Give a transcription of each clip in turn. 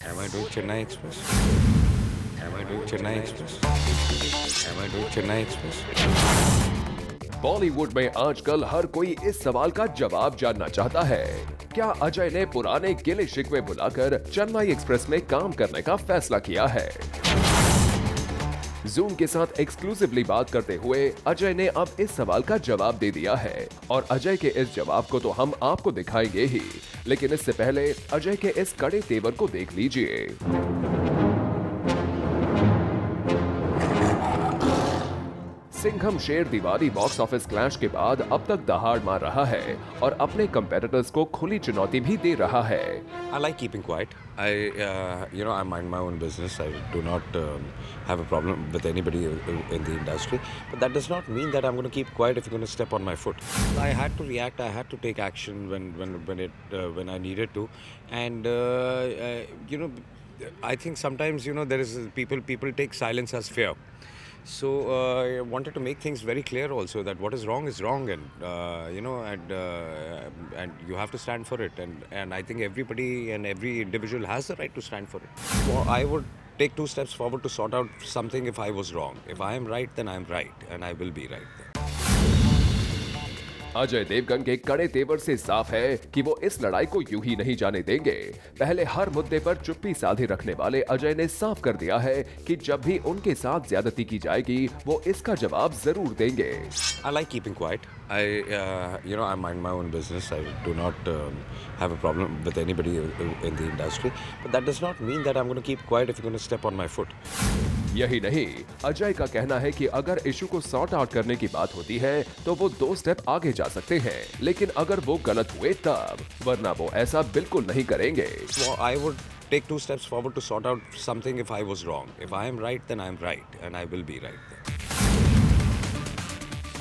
Am I doing Chennai Express? Am I doing Chennai Express? Am I doing Chennai Express? Bollywood में आजकल हर कोई इस सवाल का जवाब जानना चाहता है। क्या अजय ने पुराने गिले शिकवे भुलाकर चेन्नई एक्सप्रेस में काम करने का फैसला किया है? जूम के साथ एक्सक्लूसिवली बात करते हुए अजय ने अब इस सवाल का जवाब दे दिया है और अजय के इस जवाब को तो हम आपको दिखाएंगे ही, लेकिन इससे पहले अजय के इस कड़े तेवर को देख लीजिए। सिंघम शेर दिवाली बॉक्स ऑफिस क्लैश के बाद अब तक दहाड़ मार रहा है और अपने कंपेटिटर्स को खुली चुनौती भी दे रहा है। I like keeping quiet. I mind my own business. I do not have a problem with anybody in the industry. But that does not mean that I'm going to keep quiet if you're going to step on my foot. I had to react. I had to take action when I needed to, and I think sometimes there is people take silence as fear. So I wanted to make things very clear also that what is wrong, and you have to stand for it, and I think everybody and every individual has the right to stand for it. So I would take 2 steps forward to sort out something if I was wrong. If I am right, then I am right, and I will be right then. Ajay Devgan के कड़े तेवर से साफ है कि वो इस लड़ाई को यूं ही नहीं जाने देंगे। पहले हर मुद्दे पर चुप्पी साधे रखने वाले अजय ने साफ कर दिया है कि जब भी उनके साथ ज्यादती की जाएगी वो इसका जवाब जरूर देंगे। I like keeping quiet. I mind my own business. I do not have a problem with anybody in the industry. But that does not mean that I'm going to keep quiet if you're going to step on my foot. यही नहीं, अजय का कहना है कि अगर issue को sort out करने की बात होती है तो वो 2 स्टेप आगे जा सकते हैं, लेकिन अगर वो गलत हुए तब, वरना वो ऐसा बिल्कुल नहीं करेंगे। So I would take 2 steps forward to sort out something if I was wrong. If I am right, then I am right, and I will be right then.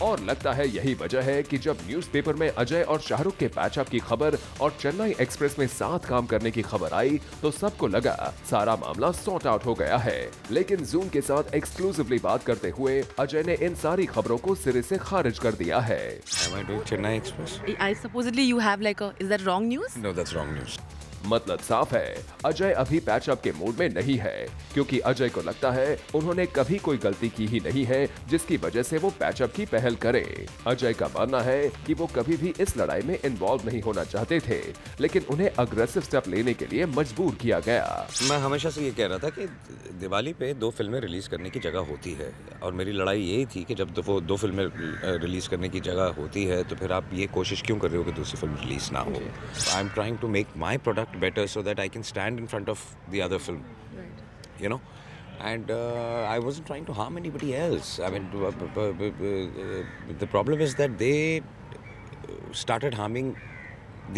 और लगता है यही वजह है कि जब न्यूज़पेपर में अजय और शाहरुख के पैचअप की खबर और चेन्नई एक्सप्रेस में साथ काम करने की खबर आई तो सबको लगा सारा मामला सॉर्ट आउट हो गया है, लेकिन जूम के साथ एक्सक्लूसिवली बात करते हुए अजय ने इन सारी खबरों को सिरे से खारिज कर दिया है। Am I doing Chennai Express? I supposedly you have is that wrong news? No, that's wrong news. मतलब साफ है, अजय अभी पैचअप के मूड में नहीं है, क्योंकि अजय को लगता है उन्होंने कभी कोई गलती की ही नहीं है जिसकी वजह से वो पैचअप की पहल करें। अजय का मानना है कि वो कभी भी इस लड़ाई में इन्वॉल्व नहीं होना चाहते थे, लेकिन उन्हें अग्रेसिव स्टेप लेने के लिए मजबूर किया गया। मैं हमेशा से ये कह रहा था कि दिवाली पे 2 फिल्में रिलीज करने की जगह होती है, और मेरी लड़ाई यही थी कि जब वो 2 फिल्में रिलीज करने की जगह होती है तो फिर आप ये कोशिश क्यों कर रहे हो कि दूसरी फिल्म रिलीज ना हो। I am trying to make my product better so that I can stand in front of the other film, right. And I wasn't trying to harm anybody else. I mean, the problem is that they started harming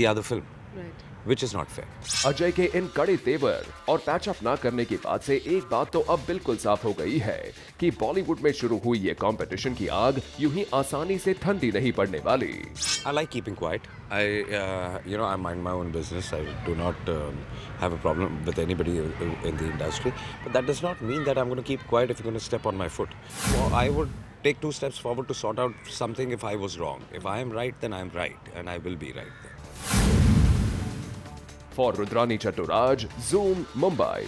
the other film, right. Which is not fair. Ajay के इन कड़े तेवर और patch up ना करने की बात से एक बात तो अब बिल्कुल साफ हो गई है कि बॉलीवुड में शुरू हुई ये कंपटीशन की आग यूं ही आसानी से ठंडी नहीं पड़ने वाली। I like keeping quiet. I mind my own business. I do not have a problem with anybody in the industry. But that does not mean that I'm going to keep quiet if you're going to step on my foot. So I would take 2 steps forward to sort out something if I was wrong. If I am right, then I am right, and I will be right then. For Rudrani Chatturaj, Zoom, Mumbai.